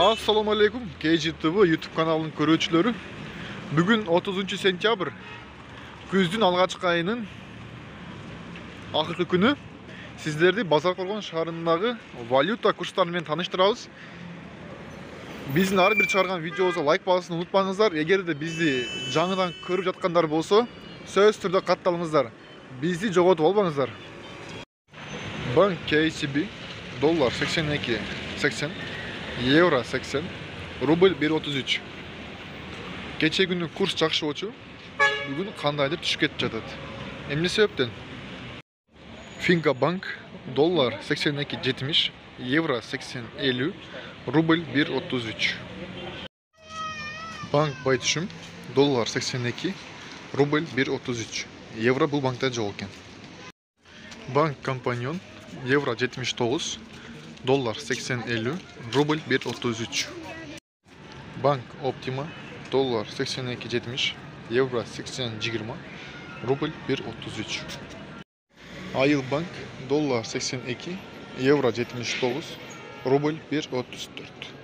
Assalamu alaikum, KGTV YouTube kanalının көрүүчүлөрү. Бүгүн 30 сентябрь, күздүн алгачкы айынын акыркы күнү. Сиздерди Базар Коргон шаарындагы валюта курстары менен тааныштырабыз. Биздин ар бир чыгарган видеобузга лайк басууну унутпаңыздар. Эгерде бизди жаңыдан көрүп жаткандар болсо, сөзсүз түрдө катталыңыздар. Бизди жоготуп албаңыздар. Банк KCB доллар 82.80, евро 80, рубль 1.33. Кече күнү курс жакшы болчу. Бүгүн кандайдыр түшүп кетип жатат. Эмне себептен? Finca Bank доллар 82.70, евро 80.50, рубль 1.33. Банк Байтүшүм доллар 82, рубль 1.33. Евро бул банкта жок экен. Банк Компаньон евро 79, доллар 80.50, рубль 1.33. Банк Оптима доллар 82.70, евро 80.20, рубль 1.33. Айыл банк доллар 82, евро 79, рубль 1.34.